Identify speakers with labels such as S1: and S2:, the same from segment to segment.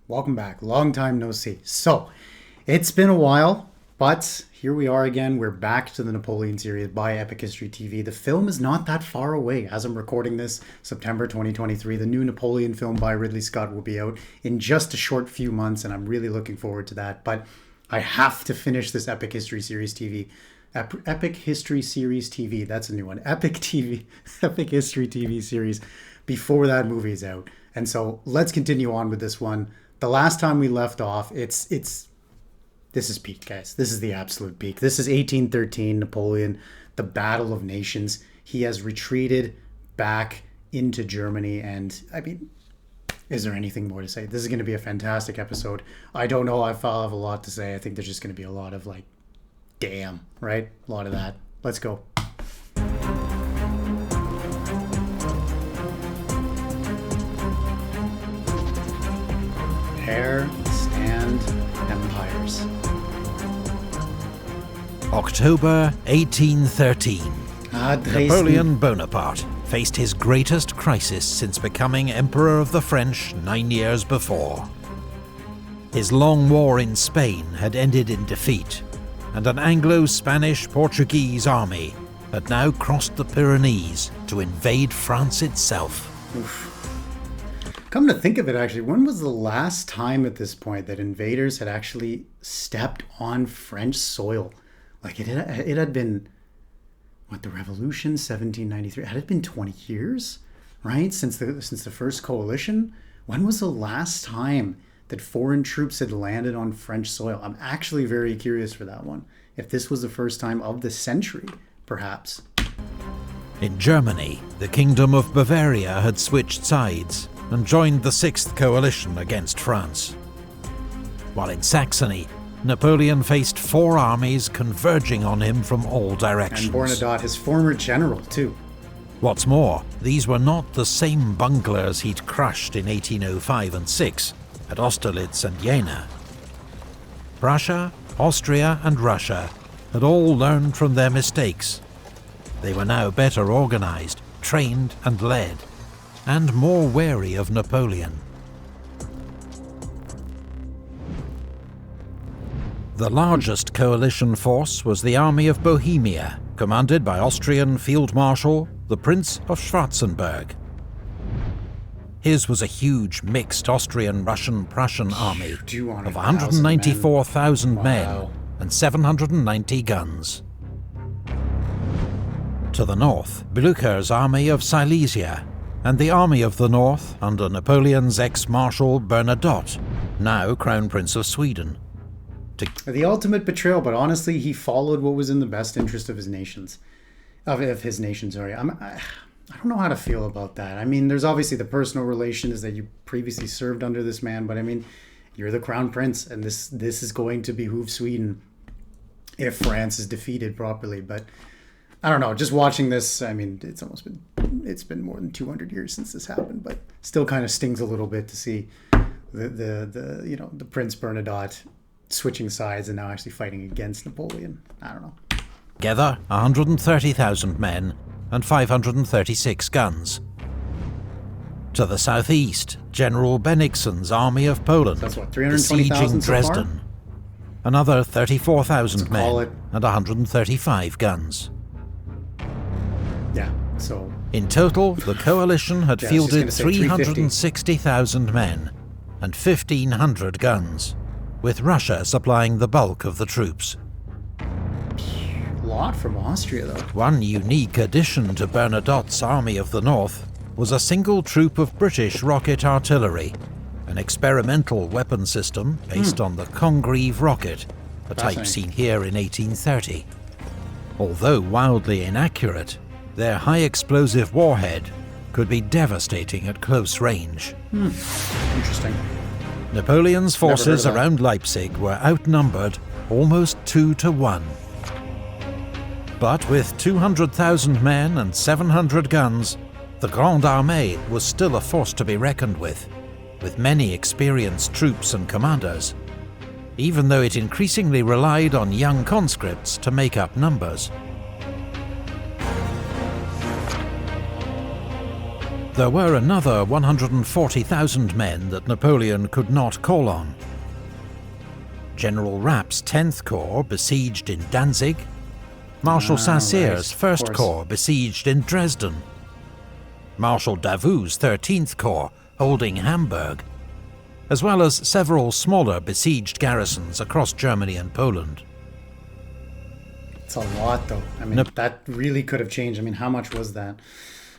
S1: Welcome back. Long time no see. So, it's been a while, but here we are again. We're back to the Napoleon series by Epic History TV. The film is not that far away. As I'm recording this, September 2023, the new Napoleon film by Ridley Scott will be out in just a short few months, and I'm really looking forward to that. But I have to finish this Epic History series TV. Epic History Series TV. That's a new one. Epic TV. Epic History TV series before that movie is out. And so let's continue on with this one. The last time we left off, this is peak, guys. This is the absolute peak. This is 1813, Napoleon, the Battle of Nations. He has retreated back into Germany, and I mean, is there anything more to say? This is going to be a fantastic episode. I don't know if I'll have a lot to say. I think there's just going to be a lot of like, damn, right? A lot of that. Let's go. Hair stand empires.
S2: October 1813. Napoleon Bonaparte faced his greatest crisis since becoming Emperor of the French 9 years before. His long war in Spain had ended in defeat, and an Anglo-Spanish-Portuguese army had now crossed the Pyrenees to invade France itself.
S1: Oof. Come to think of it, actually, when was the last time at this point that invaders had actually stepped on French soil? Like, it had been, the Revolution, 1793? Had it been 20 years, right? Since the first coalition? When was the last time that foreign troops had landed on French soil? I'm actually very curious for that one. If this was the first time of the century, perhaps.
S2: In Germany, the Kingdom of Bavaria had switched sides and joined the Sixth Coalition against France. While in Saxony, Napoleon faced four armies converging on him from all directions.
S1: And Bernadotte, his former general, too.
S2: What's more, these were not the same bunglers he'd crushed in 1805 and 6 at Austerlitz and Jena. Prussia, Austria and Russia had all learned from their mistakes. They were now better organized, trained and led, and more wary of Napoleon. The largest coalition force was the Army of Bohemia, commanded by Austrian Field Marshal, the Prince of Schwarzenberg. His was a huge mixed Austrian-Russian-Prussian army of 194,000 men and 790 guns. To the north, Blücher's army of Silesia, and the Army of the North under Napoleon's ex-marshal Bernadotte, now Crown Prince of Sweden.
S1: The ultimate betrayal, but honestly, he followed what was in the best interest of his nations. I don't know how to feel about that. I mean, there's obviously the personal relation is that you previously served under this man, but I mean, you're the Crown Prince, and this is going to behoove Sweden if France is defeated properly. But I don't know, just watching this, I mean, it's been more than 200 years since this happened, but still kind of stings a little bit to see the Prince Bernadotte switching sides and now actually fighting against Napoleon. I don't know.
S2: Together, 130,000 men and 536 guns. To the southeast, General Bennigsen's Army of Poland,
S1: so that's 320,000
S2: besieging Dresden. Another 34,000 men and 135 guns.
S1: Yeah, so
S2: in total, the coalition had fielded 360,000 men and 1,500 guns, with Russia supplying the bulk of the troops.
S1: A lot from Austria, though.
S2: One unique addition to Bernadotte's Army of the North was a single troop of British rocket artillery, an experimental weapon system based on the Congreve rocket, a type seen here in 1830. Although wildly inaccurate, their high-explosive warhead could be devastating at close range.
S1: Interesting.
S2: Napoleon's forces around Leipzig were outnumbered almost 2 to 1. But with 200,000 men and 700 guns, the Grande Armée was still a force to be reckoned with many experienced troops and commanders, even though it increasingly relied on young conscripts to make up numbers. There were another 140,000 men that Napoleon could not call on. General Rapp's 10th Corps besieged in Danzig, Marshal Saint-Cyr's 1st Corps besieged in Dresden, Marshal Davout's 13th Corps holding Hamburg, as well as several smaller besieged garrisons across Germany and Poland.
S1: It's a lot, though. I mean, that really could have changed. I mean, how much was that?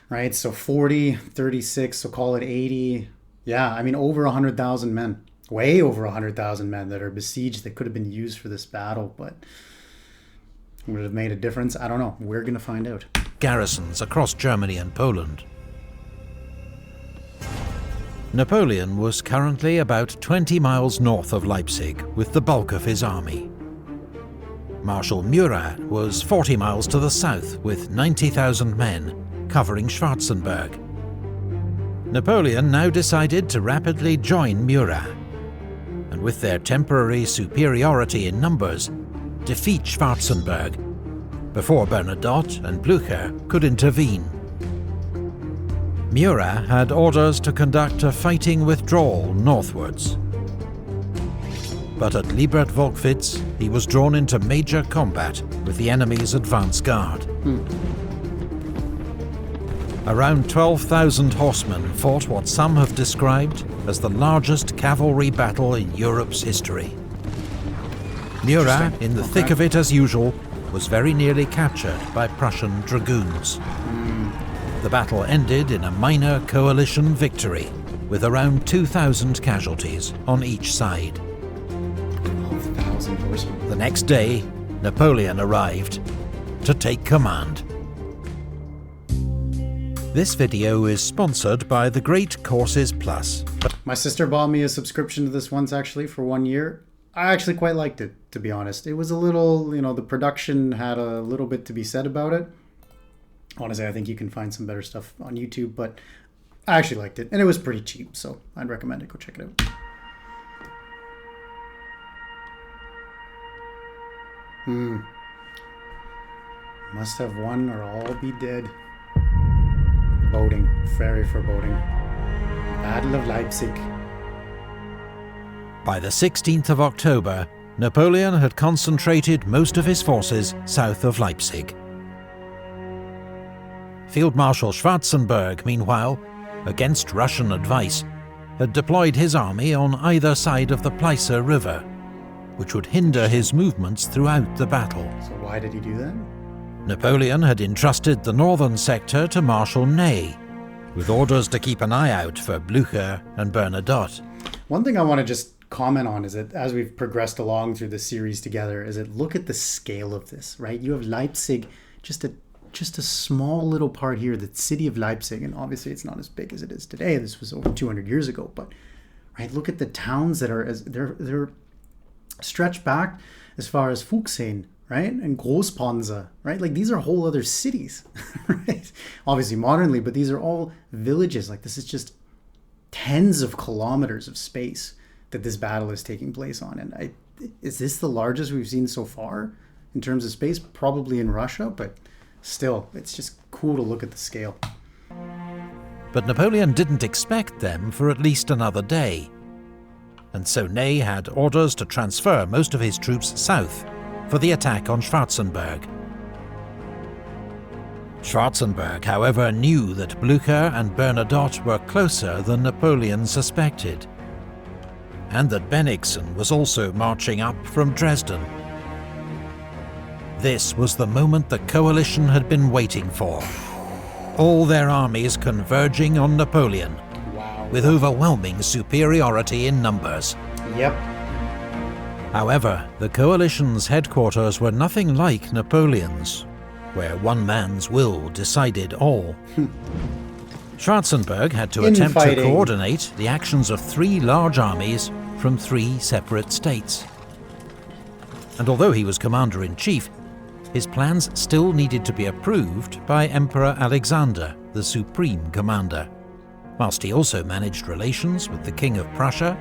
S1: Right? So 40, 36, so call it 80. Yeah, I mean, over 100,000 men. Way over 100,000 men that are besieged that could have been used for this battle, but would it have made a difference? I don't know. We're going to find out.
S2: Garrisons across Germany and Poland. Napoleon was currently about 20 miles north of Leipzig with the bulk of his army. Marshal Murat was 40 miles to the south with 90,000 men covering Schwarzenberg. Napoleon now decided to rapidly join Murat, and with their temporary superiority in numbers, defeat Schwarzenberg before Bernadotte and Blücher could intervene. Murat had orders to conduct a fighting withdrawal northwards. But at Liebert-Volkwitz, he was drawn into major combat with the enemy's advance guard. Around 12,000 horsemen fought what some have described as the largest cavalry battle in Europe's history. Murat, in the thick of it as usual, was very nearly captured by Prussian dragoons. The battle ended in a minor coalition victory, with around 2,000 casualties on each side.
S1: 12,000 horsemen.
S2: The next day, Napoleon arrived to take command. This video is sponsored by the Great Courses Plus.
S1: My sister bought me a subscription to this once, actually, for 1 year. I actually quite liked it, to be honest. It was a little, the production had a little bit to be said about it. Honestly, I think you can find some better stuff on YouTube, but I actually liked it. And it was pretty cheap, so I'd recommend it. Go check it out. Must have won or all be dead. Boding. Very foreboding. Battle of Leipzig.
S2: By the 16th of October, Napoleon had concentrated most of his forces south of Leipzig. Field Marshal Schwarzenberg, meanwhile, against Russian advice, had deployed his army on either side of the Pleiße River, which would hinder his movements throughout the battle.
S1: So why did he do that?
S2: Napoleon had entrusted the northern sector to Marshal Ney, with orders to keep an eye out for Blücher and Bernadotte.
S1: One thing I want to just comment on is that as we've progressed along through this series together, is that look at the scale of this, right? You have Leipzig, just a small little part here, the city of Leipzig, and obviously it's not as big as it is today. This was over 200 years ago, but right, look at the towns that are they're stretched back as far as Fuchshain, right, and Großponza, right? Like these are whole other cities, right? Obviously modernly, but these are all villages. Like this is just tens of kilometers of space that this battle is taking place on. And is this the largest we've seen so far in terms of space? Probably in Russia, but still, it's just cool to look at the scale.
S2: But Napoleon didn't expect them for at least another day, and so Ney had orders to transfer most of his troops south for the attack on Schwarzenberg. Schwarzenberg, however, knew that Blücher and Bernadotte were closer than Napoleon suspected, and that Bennigsen was also marching up from Dresden. This was the moment the coalition had been waiting for. All their armies converging on Napoleon, with overwhelming superiority in numbers.
S1: Yep.
S2: However, the coalition's headquarters were nothing like Napoleon's, where one man's will decided all. Schwarzenberg had to attempt to coordinate the actions of 3 large armies from 3 separate states. And although he was commander-in-chief, his plans still needed to be approved by Emperor Alexander, the supreme commander, whilst he also managed relations with the King of Prussia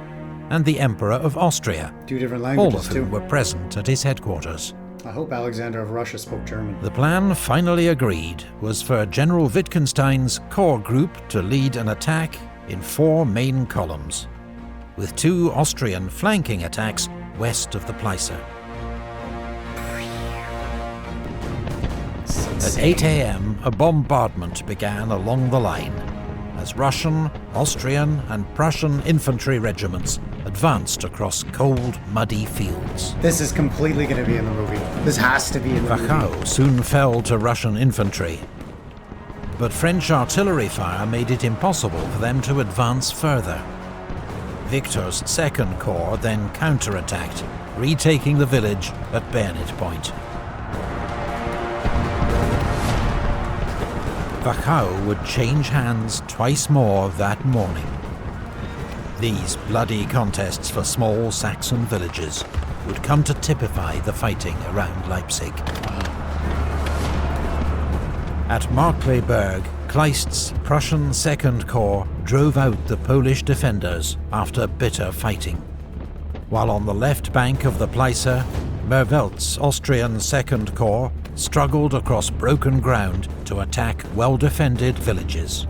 S2: and the Emperor of Austria,
S1: 2 different languages,
S2: all of whom were present at his headquarters.
S1: I hope Alexander of Russia spoke German.
S2: The plan finally agreed was for General Wittgenstein's corps group to lead an attack in 4 main columns, with 2 Austrian flanking attacks west of the Pleiße. At 8 AM, a bombardment began along the line, as Russian, Austrian and Prussian infantry regiments advanced across cold, muddy fields.
S1: This is completely going to be in the movie. This has to be in the movie.
S2: Wachau soon fell to Russian infantry, but French artillery fire made it impossible for them to advance further. Victor's 2nd Corps then counterattacked, retaking the village at bayonet point. Wachau would change hands twice more that morning. These bloody contests for small Saxon villages would come to typify the fighting around Leipzig. At Markkleeberg, Kleist's Prussian 2nd Corps drove out the Polish defenders after bitter fighting, while on the left bank of the Pleiße, Merveldt's Austrian 2nd Corps struggled across broken ground to attack well-defended villages.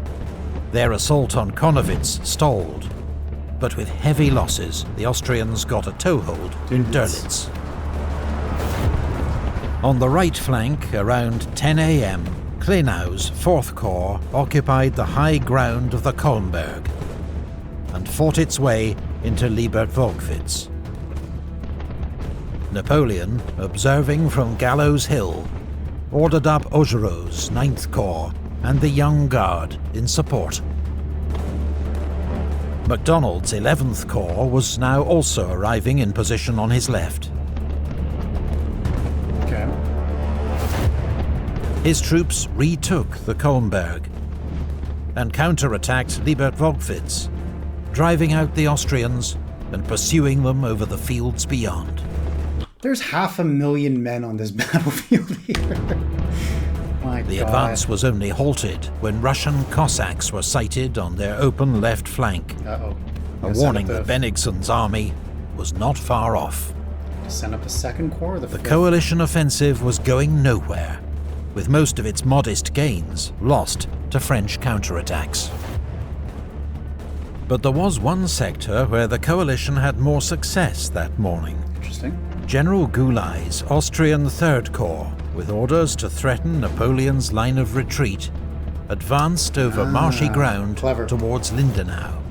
S2: Their assault on Konnewitz stalled, but with heavy losses, the Austrians got a toehold in Dörlitz. On the right flank, around 10 AM, Klenau's 4th Corps occupied the high ground of the Kolmberg and fought its way into Liebertwolkwitz. Napoleon, observing from Gallows Hill, ordered up Augereau's 9th Corps and the Young Guard in support. MacDonald's 11th Corps was now also arriving in position on his left.
S1: Okay.
S2: His troops retook the Kolmberg and counterattacked Liebertwolkwitz, driving out the Austrians and pursuing them over the fields beyond.
S1: There's 500,000 men on this battlefield here. My
S2: The
S1: God.
S2: advance was only halted when Russian Cossacks were sighted on their open left flank,
S1: Uh-oh.
S2: a warning that Bennigsen's army was not far off.
S1: Send up the 2nd Corps, the 5th?
S2: The coalition offensive was going nowhere, with most of its modest gains lost to French counterattacks. But there was one sector where the coalition had more success that morning.
S1: Interesting.
S2: General Goulay's Austrian 3rd Corps, with orders to threaten Napoleon's line of retreat, advanced over marshy ground towards Lindenau.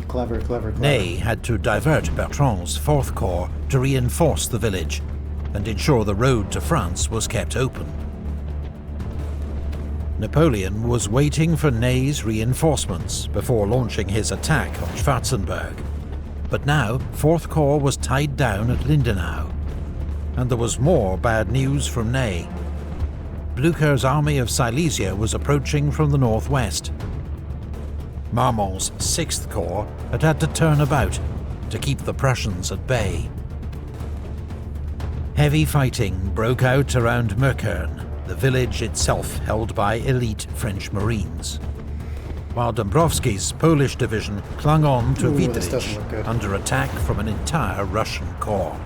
S1: Clever.
S2: Ney had to divert Bertrand's 4th Corps to reinforce the village and ensure the road to France was kept open. Napoleon was waiting for Ney's reinforcements before launching his attack on Schwarzenberg. But now, 4th Corps was tied down at Lindenau, and there was more bad news from Ney. Blücher's army of Silesia was approaching from the northwest. Marmont's 6th Corps had to turn about to keep the Prussians at bay. Heavy fighting broke out around Möckern, the village itself held by elite French Marines, while Dąbrowski's Polish division clung on to Wiedrich under attack from an entire Russian corps.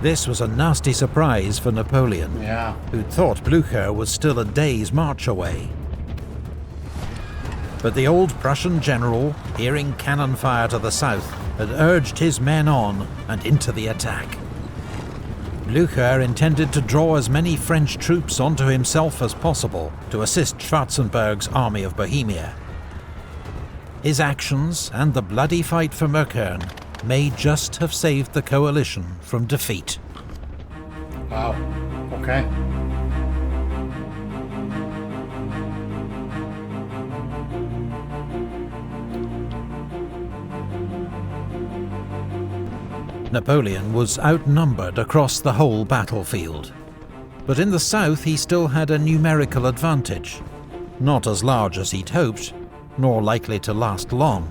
S2: This was a nasty surprise for Napoleon, who'd thought Blücher was still a day's march away. But the old Prussian general, hearing cannon fire to the south, had urged his men on and into the attack. Blücher intended to draw as many French troops onto himself as possible to assist Schwarzenberg's army of Bohemia. His actions and the bloody fight for Möckern may just have saved the coalition from defeat.
S1: Wow. Okay.
S2: Napoleon was outnumbered across the whole battlefield, but in the south he still had a numerical advantage, not as large as he'd hoped, nor likely to last long.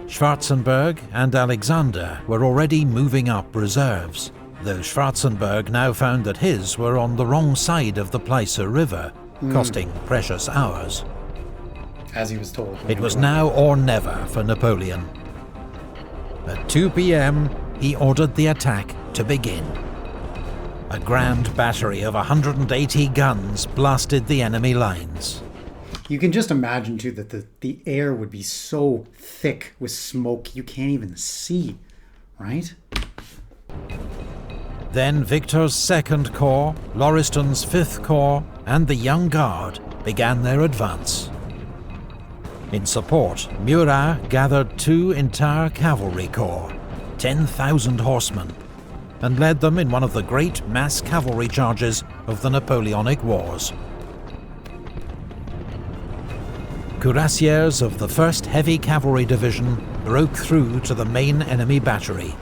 S2: Schwarzenberg and Alexander were already moving up reserves, though Schwarzenberg now found that his were on the wrong side of the Pleiße River, costing precious hours.
S1: As he was told.
S2: It was now or never for Napoleon. At 2 PM, he ordered the attack to begin. A grand battery of 180 guns blasted the enemy lines.
S1: You can just imagine, too, that the air would be so thick with smoke you can't even see, right?
S2: Then Victor's 2nd Corps, Lauriston's 5th Corps, and the Young Guard began their advance. In support, Murat gathered 2 entire cavalry corps, 10,000 horsemen, and led them in one of the great mass cavalry charges of the Napoleonic Wars. Cuirassiers of the 1st Heavy Cavalry Division broke through to the main enemy battery.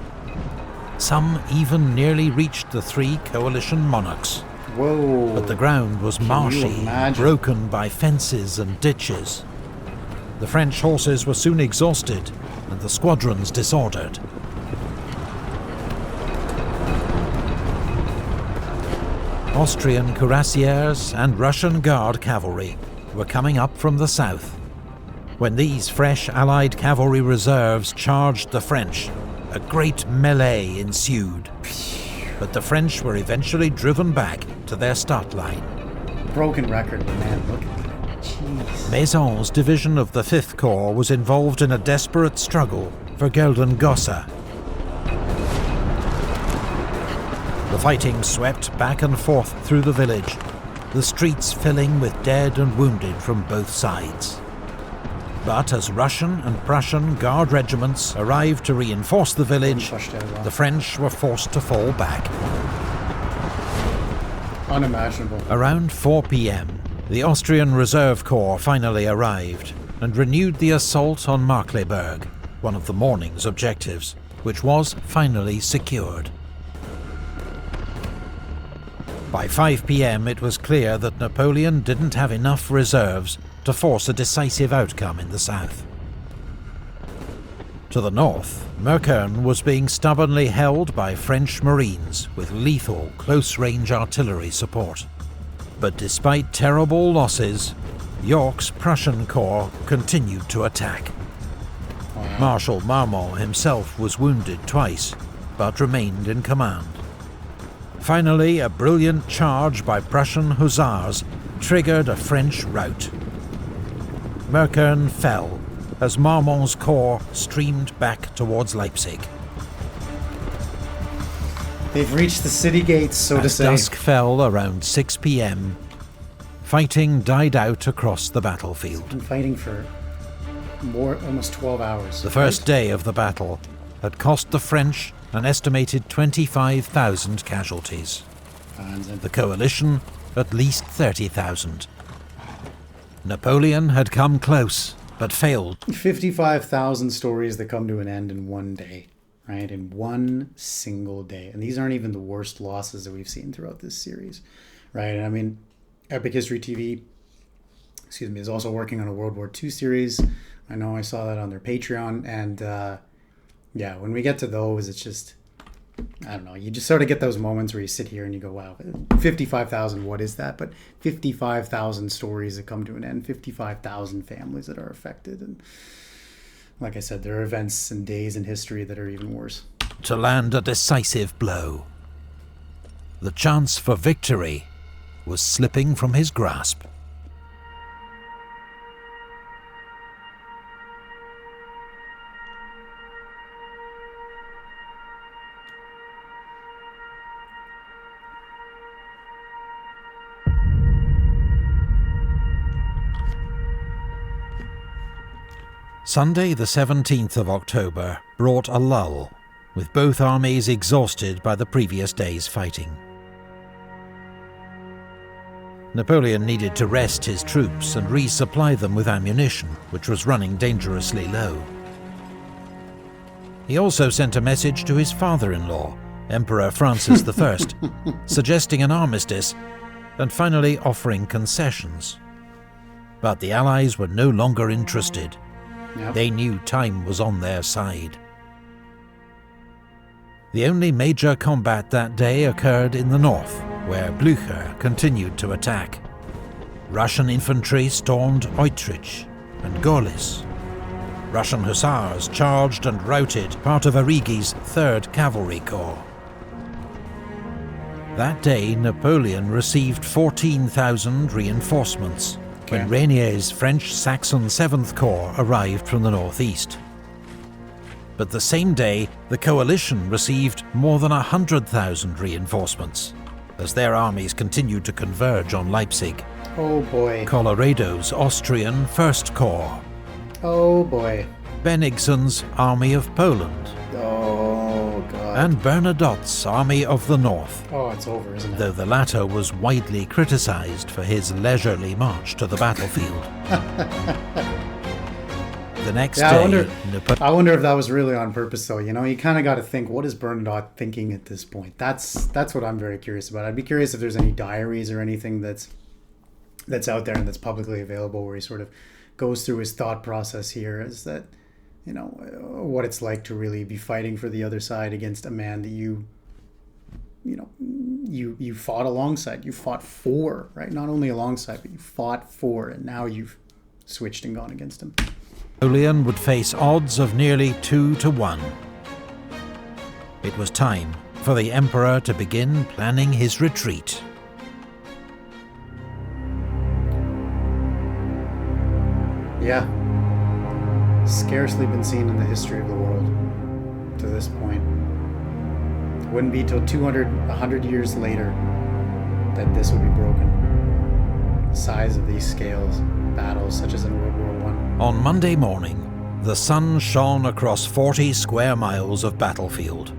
S2: Some even nearly reached the 3 coalition monarchs.
S1: Whoa!
S2: But the ground was marshy, broken by fences and ditches. The French horses were soon exhausted, and the squadrons disordered. Austrian cuirassiers and Russian Guard cavalry were coming up from the south. When these fresh Allied cavalry reserves charged the French, a great melee ensued. But the French were eventually driven back to their start line.
S1: Broken record, man, look at that. Jeez.
S2: Maison's division of the 5th Corps was involved in a desperate struggle for Geldengossa. The fighting swept back and forth through the village, the streets filling with dead and wounded from both sides. But as Russian and Prussian Guard regiments arrived to reinforce the village, the French were forced to fall back.
S1: Unimaginable.
S2: Around 4 p.m, the Austrian Reserve Corps finally arrived and renewed the assault on Markkleeberg, one of the morning's objectives, which was finally secured. By 5 p.m, it was clear that Napoleon didn't have enough reserves to force a decisive outcome in the south. To the north, Meukern was being stubbornly held by French Marines with lethal close-range artillery support. But despite terrible losses, York's Prussian Corps continued to attack. Marshal Marmont himself was wounded twice, but remained in command. Finally, a brilliant charge by Prussian hussars triggered a French rout. Meukern fell as Marmont's corps streamed back towards Leipzig.
S1: They've reached the city gates, so to say.
S2: As dusk fell around 6 p.m, fighting died out across the battlefield.
S1: It's been fighting for almost 12 hours.
S2: The first day of the battle had cost the French an estimated 25,000 casualties. The coalition, at least 30,000. Napoleon had come close, but failed.
S1: 55,000 stories that come to an end in one day, right? In one single day. And these aren't even the worst losses that we've seen throughout this series, right? I mean, Epic History TV, is also working on a World War II series. I know I saw that on their Patreon, and yeah, when we get to those, it's just, I don't know, you just sort of get those moments where you sit here and you go, wow, 55,000, what is that? But 55,000 stories that come to an end, 55,000 families that are affected. And like I said, there are events and days in history that are even worse.
S2: To land a decisive blow. The chance for victory was slipping from his grasp. Sunday the 17th of October brought a lull, with both armies exhausted by the previous day's fighting. Napoleon needed to rest his troops and resupply them with ammunition, which was running dangerously low. He also sent a message to his father-in-law, Emperor Francis I, suggesting an armistice and finally offering concessions. But the Allies were no longer interested.
S1: Yep.
S2: They knew time was on their side. The only major combat that day occurred in the north, where Blücher continued to attack. Russian infantry stormed Eutrich and Gorlice. Russian hussars charged and routed part of Arrighi's 3rd Cavalry Corps. That day, Napoleon received 14,000 reinforcements when Reynier's French Saxon 7th Corps arrived from the northeast. But the same day, the coalition received more than 100,000 reinforcements, as their armies continued to converge on Leipzig.
S1: Oh boy.
S2: Colorado's Austrian 1st Corps.
S1: Oh boy.
S2: Bennigsen's Army of Poland.
S1: Oh god.
S2: And Bernadotte's Army of the North.
S1: Oh, it's over, isn't it?
S2: Though the latter was widely criticised for his leisurely march to the battlefield. The next day,
S1: I wonder if that was really on purpose, though. You know, you kind of got to think, what is Bernadotte thinking at this point? That's what I'm very curious about. I'd be curious if there's any diaries or anything that's out there and that's publicly available, where he sort of goes through his thought process here, is that, you know, what it's like to really be fighting for the other side against a man that you fought alongside, you fought for, right? Not only alongside, but you fought for, and now you've switched and gone against him.
S2: Napoleon would face odds of nearly 2-1. It was time for the Emperor to begin planning his retreat.
S1: Yeah. Scarcely been seen in the history of the world to this point. It wouldn't be till 100 years later that this would be broken. The size of these scales, battles such as in World War I.
S2: On Monday morning, the sun shone across 40 square miles of battlefield,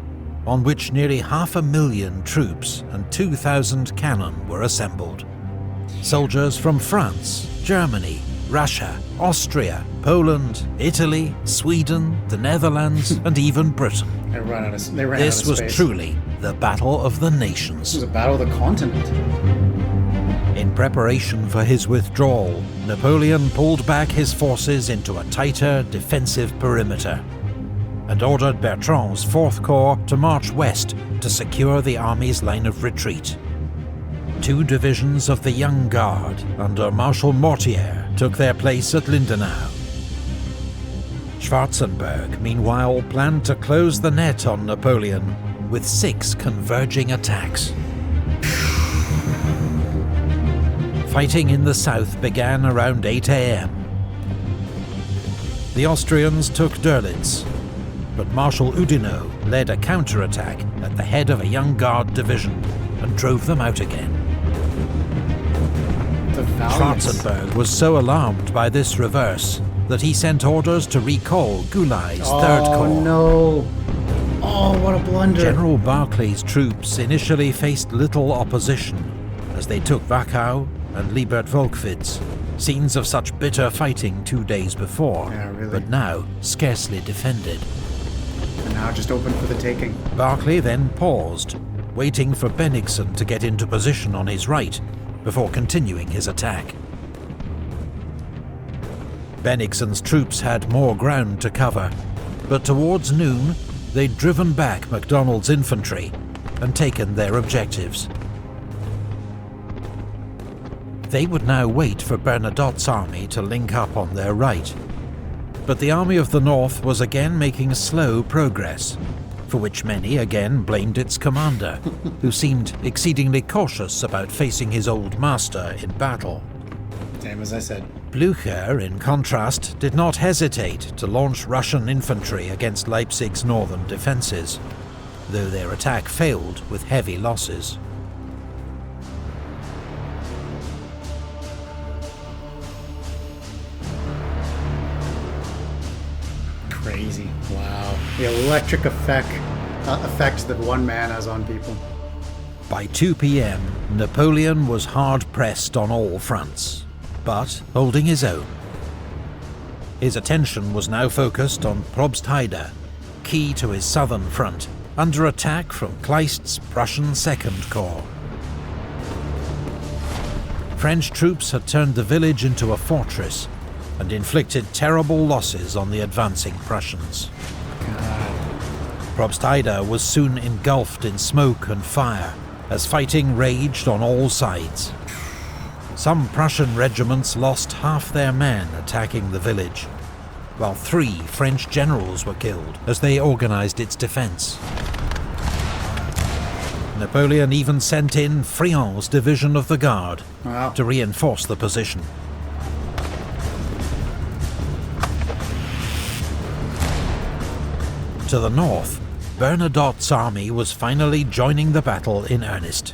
S2: on which nearly 500,000 troops and 2,000 cannon were assembled. Soldiers from France, Germany, Russia, Austria, Poland, Italy, Sweden, the Netherlands, and even Britain. This was truly the Battle of the Nations.
S1: This was a battle of the continent.
S2: In preparation for his withdrawal, Napoleon pulled back his forces into a tighter defensive perimeter and ordered Bertrand's 4th Corps to march west to secure the army's line of retreat. 2 divisions of the Young Guard under Marshal Mortier took their place at Lindenau. Schwarzenberg, meanwhile, planned to close the net on Napoleon with 6 converging attacks. Fighting in the south began around 8 a.m. The Austrians took Dörlitz, but Marshal Oudinot led a counterattack at the head of a Young Guard division and drove them out again. Schwarzenberg was so alarmed by this reverse that he sent orders to recall Goulay's 3rd Corps.
S1: Oh no! Oh, what a blunder!
S2: General Barclay's troops initially faced little opposition as they took Wachau and Liebert-Volkwitz, scenes of such bitter fighting 2 days before, but now scarcely defended.
S1: And now just open for the taking.
S2: Barclay then paused, waiting for Bennigsen to get into position on his right, before continuing his attack. Bennigsen's troops had more ground to cover, but towards noon, they'd driven back MacDonald's infantry and taken their objectives. They would now wait for Bernadotte's army to link up on their right. But the Army of the North was again making slow progress, for which many again blamed its commander, who seemed exceedingly cautious about facing his old master in battle.
S1: Same as I said.
S2: Blücher, in contrast, did not hesitate to launch Russian infantry against Leipzig's northern defences, though their attack failed with heavy losses.
S1: Crazy. Wow. The electric effect that one man has on people.
S2: By 2 p.m, Napoleon was hard-pressed on all fronts, but holding his own. His attention was now focused on Probstheide, key to his southern front, under attack from Kleist's Prussian 2nd Corps. French troops had turned the village into a fortress and inflicted terrible losses on the advancing Prussians. Probstheide was soon engulfed in smoke and fire as fighting raged on all sides. Some Prussian regiments lost half their men attacking the village, while 3 French generals were killed as they organized its defense. Napoleon even sent in Friant's division of the Guard
S1: Wow.
S2: to reinforce the position. To the north, Bernadotte's army was finally joining the battle in earnest.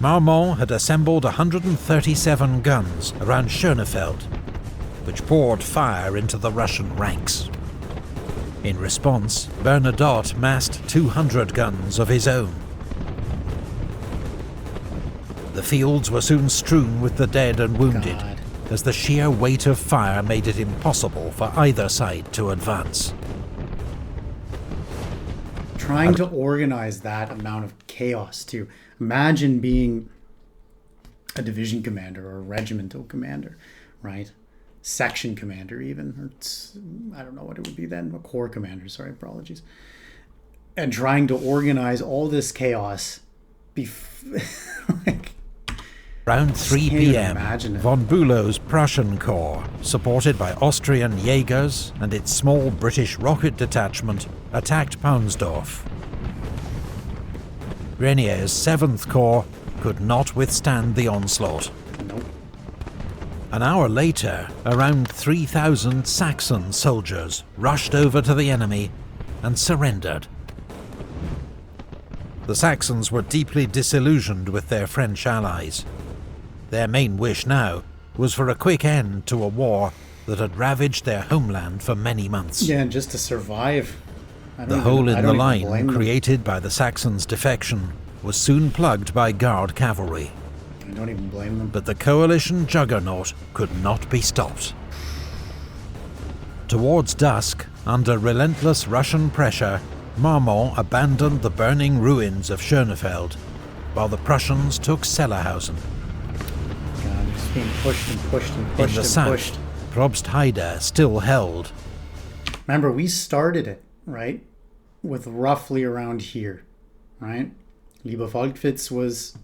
S2: Marmont had assembled 137 guns around Schönefeld, which poured fire into the Russian ranks. In response, Bernadotte massed 200 guns of his own. The fields were soon strewn with the dead and wounded, as the sheer weight of fire made it impossible for either side to advance.
S1: Trying to organize that amount of chaos too. Imagine being a division commander or a regimental commander, right? Section commander even, or I don't know what it would be then, a corps commander, sorry, apologies. And trying to organize all this chaos like,
S2: around 3 p.m., von Bülow's Prussian Corps, supported by Austrian Jaegers and its small British rocket detachment, attacked Paunsdorf. Reynier's 7th Corps could not withstand the onslaught.
S1: Nope.
S2: An hour later, around 3,000 Saxon soldiers rushed over to the enemy and surrendered. The Saxons were deeply disillusioned with their French allies. Their main wish now was for a quick end to a war that had ravaged their homeland for many months.
S1: Yeah, and just to survive.
S2: The hole in the line created by the Saxons' defection was soon plugged by Guard cavalry.
S1: I don't even blame them.
S2: But the coalition juggernaut could not be stopped. Towards dusk, under relentless Russian pressure, Marmont abandoned the burning ruins of Schönefeld, while the Prussians took Sellerhausen.
S1: God, it's being pushed and pushed and pushed.
S2: In the south, Probstheide still held.
S1: Remember, we started it, right, with roughly around here, right? Liebert Volkwitz was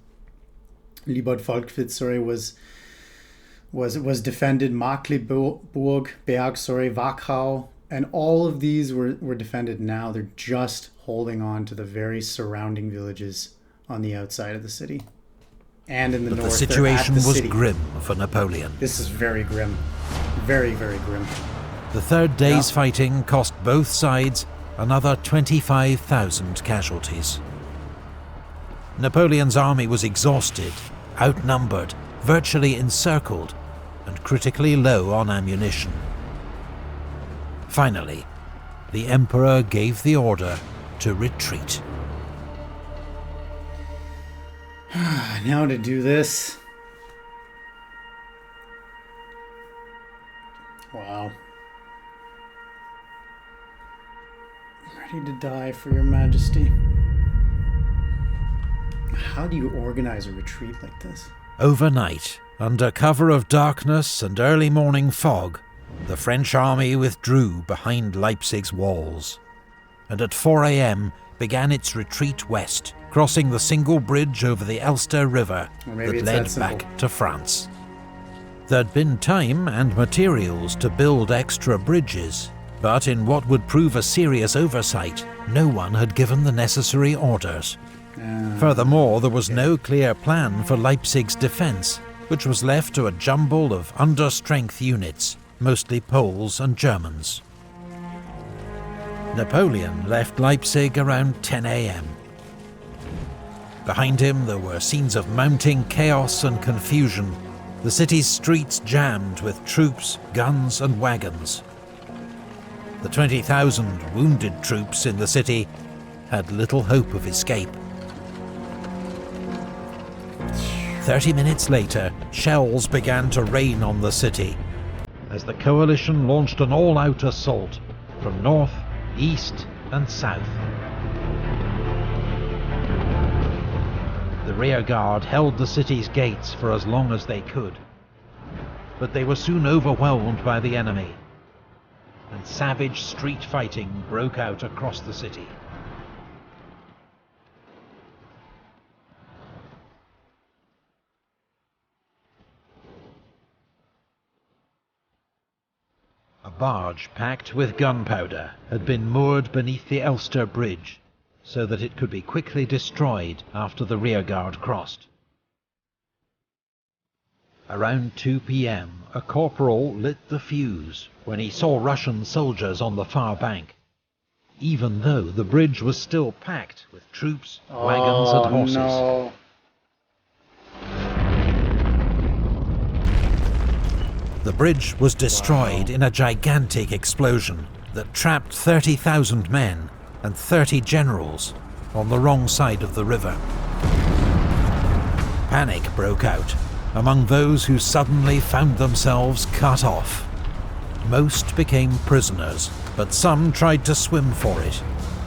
S1: defended. Magdeburg, Wachau, and all of these were defended. Now they're just holding on to the very surrounding villages on the outside of the city. And in the north,
S2: the situation was
S1: city.
S2: Grim for Napoleon.
S1: This is very grim. Very, very grim.
S2: The third day's fighting cost both sides another 25,000 casualties. Napoleon's army was exhausted, outnumbered, virtually encircled, and critically low on ammunition. Finally, the Emperor gave the order to retreat.
S1: Now to do this. Wow. Ready to die for your majesty. How do you organize a retreat like this?
S2: Overnight, under cover of darkness and early morning fog, the French army withdrew behind Leipzig's walls, and at 4 a.m. began its retreat west, crossing the single bridge over the Elster River that led back to France. There'd been time and materials to build extra bridges, but in what would prove a serious oversight, no one had given the necessary orders. Furthermore, there was no clear plan for Leipzig's defence, which was left to a jumble of under-strength units, mostly Poles and Germans. Napoleon left Leipzig around 10 a.m. Behind him there were scenes of mounting chaos and confusion, the city's streets jammed with troops, guns and wagons. The 20,000 wounded troops in the city had little hope of escape. 30 minutes later, shells began to rain on the city as the coalition launched an all-out assault from north, east and south. The rear guard held the city's gates for as long as they could, but they were soon overwhelmed by the enemy, and savage street fighting broke out across the city. A barge packed with gunpowder had been moored beneath the Elster Bridge, so that it could be quickly destroyed after the rearguard crossed. Around 2 p.m, a corporal lit the fuse when he saw Russian soldiers on the far bank, even though the bridge was still packed with troops, wagons and horses.
S1: No.
S2: The bridge was destroyed in a gigantic explosion that trapped 30,000 men and 30 generals on the wrong side of the river. Panic broke out among those who suddenly found themselves cut off. Most became prisoners, but some tried to swim for it,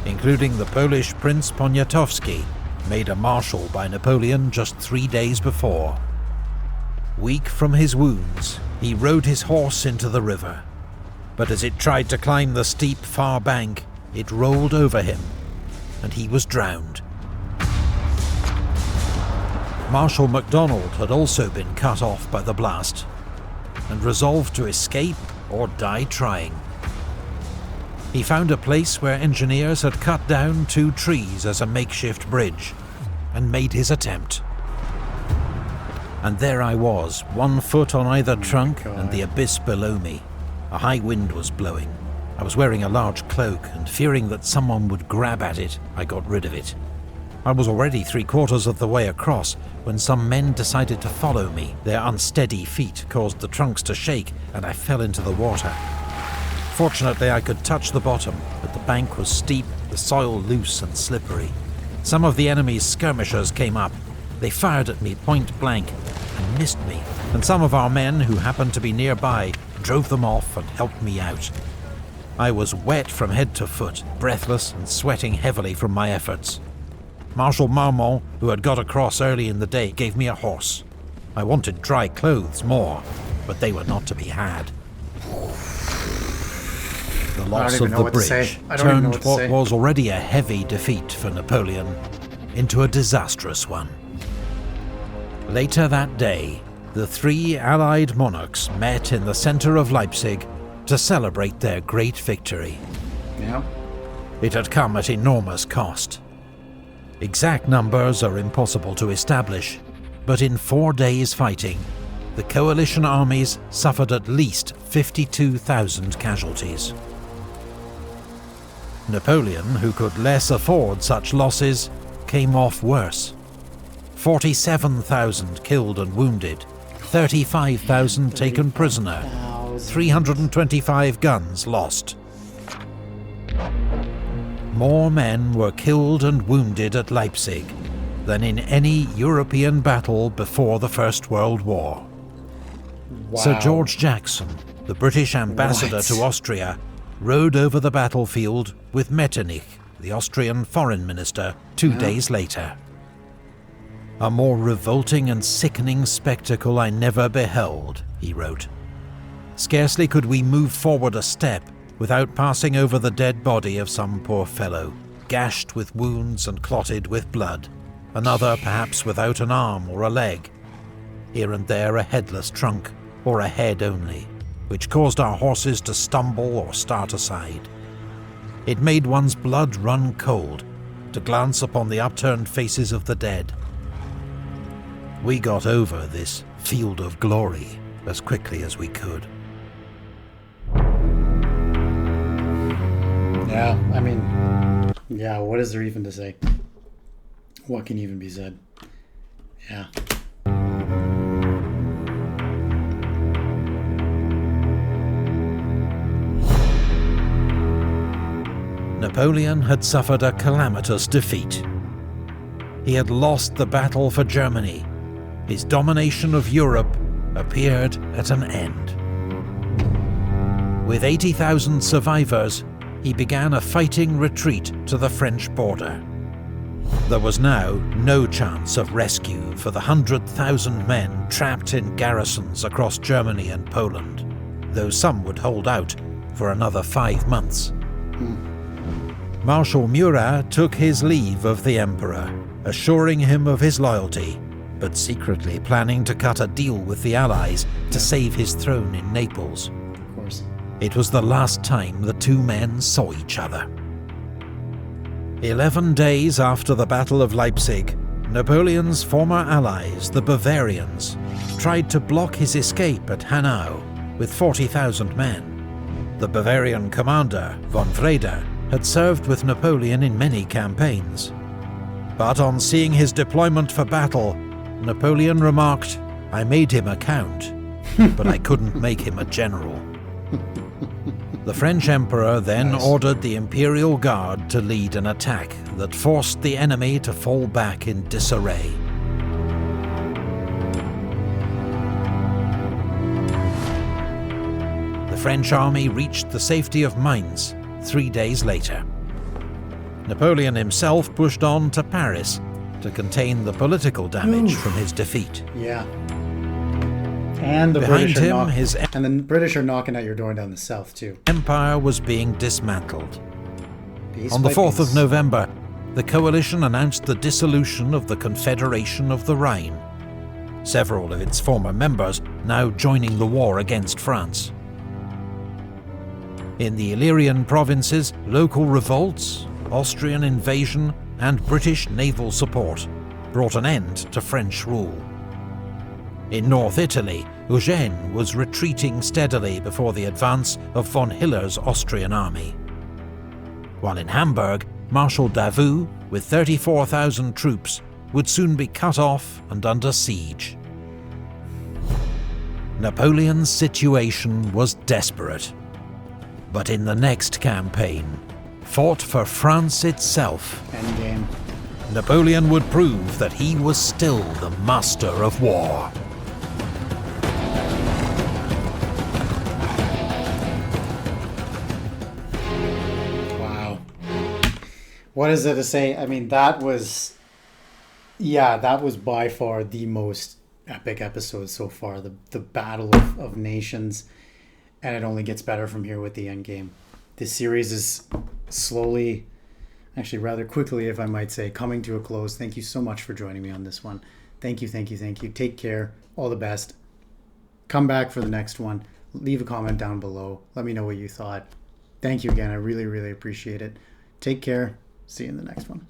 S2: including the Polish Prince Poniatowski, made a marshal by Napoleon just 3 days before. Weak from his wounds, he rode his horse into the river, but as it tried to climb the steep far bank, it rolled over him, and he was drowned. Marshal MacDonald had also been cut off by the blast, and resolved to escape or die trying. He found a place where engineers had cut down 2 trees as a makeshift bridge, and made his attempt. And there I was, 1 foot on either trunk and the abyss below me. A high wind was blowing. I was wearing a large cloak, and fearing that someone would grab at it, I got rid of it. I was already 3/4 of the way across when some men decided to follow me. Their unsteady feet caused the trunks to shake, and I fell into the water. Fortunately, I could touch the bottom, but the bank was steep, the soil loose and slippery. Some of the enemy's skirmishers came up. They fired at me point blank and missed me, and some of our men who happened to be nearby drove them off and helped me out. I was wet from head to foot, breathless and sweating heavily from my efforts. Marshal Marmont, who had got across early in the day, gave me a horse. I wanted dry clothes more, but they were not to be had. The loss of the bridge turned what was already a heavy defeat for Napoleon into a disastrous one. Later that day, the 3 Allied monarchs met in the centre of Leipzig to celebrate their great victory.
S1: Yeah.
S2: It had come at enormous cost. Exact numbers are impossible to establish, but in 4 days' fighting, the coalition armies suffered at least 52,000 casualties. Napoleon, who could less afford such losses, came off worse. 47,000 killed and wounded, 35,000 taken prisoner, 325 guns lost. More men were killed and wounded at Leipzig than in any European battle before the First World War. Wow. Sir George Jackson, the British ambassador to Austria, rode over the battlefield with Metternich, the Austrian foreign minister, 2 days later. "A more revolting and sickening spectacle I never beheld," he wrote. "Scarcely could we move forward a step without passing over the dead body of some poor fellow, gashed with wounds and clotted with blood, another perhaps without an arm or a leg, here and there a headless trunk, or a head only, which caused our horses to stumble or start aside. It made one's blood run cold to glance upon the upturned faces of the dead. We got over this field of glory as quickly as we could."
S1: Yeah, I mean, yeah, what is there even to say? What can even be said? Yeah.
S2: Napoleon had suffered a calamitous defeat. He had lost the battle for Germany. His domination of Europe appeared at an end. With 80,000 survivors, he began a fighting retreat to the French border. There was now no chance of rescue for the 100,000 men trapped in garrisons across Germany and Poland, though some would hold out for another 5 months. Marshal Murat took his leave of the Emperor, assuring him of his loyalty, but secretly planning to cut a deal with the Allies to save his throne in Naples.
S1: Of course.
S2: It was the last time the 2 men saw each other. 11 days after the Battle of Leipzig, Napoleon's former allies, the Bavarians, tried to block his escape at Hanau with 40,000 men. The Bavarian commander, von Wrede, had served with Napoleon in many campaigns. But on seeing his deployment for battle, Napoleon remarked, "I made him a count, but I couldn't make him a general." The French emperor then ordered the Imperial Guard to lead an attack that forced the enemy to fall back in disarray. The French army reached the safety of Mainz 3 days later. Napoleon himself pushed on to Paris to contain the political damage from his defeat.
S1: Yeah. And the
S2: Behind
S1: British
S2: him,
S1: and the British are knocking at your door down the south too.
S2: Empire was being dismantled.
S1: Piece
S2: On the
S1: by
S2: 4th
S1: piece.
S2: of November, the coalition announced the dissolution of the Confederation of the Rhine, several of its former members now joining the war against France. In the Illyrian provinces, local revolts, Austrian invasion, and British naval support brought an end to French rule. In North Italy, Eugene was retreating steadily before the advance of von Hiller's Austrian army. While in Hamburg, Marshal Davout, with 34,000 troops, would soon be cut off and under siege. Napoleon's situation was desperate. But in the next campaign, fought for France itself,
S1: Endgame.
S2: Napoleon would prove that he was still the master of war.
S1: What is there to say? I mean, that was by far the most epic episode so far. The Battle of Nations, and it only gets better from here with the end game. This series is slowly, actually rather quickly, if I might say, coming to a close. Thank you so much for joining me on this one. Thank you. Take care. All the best. Come back for the next one. Leave a comment down below. Let me know what you thought. Thank you again. I really, really appreciate it. Take care. See you in the next one.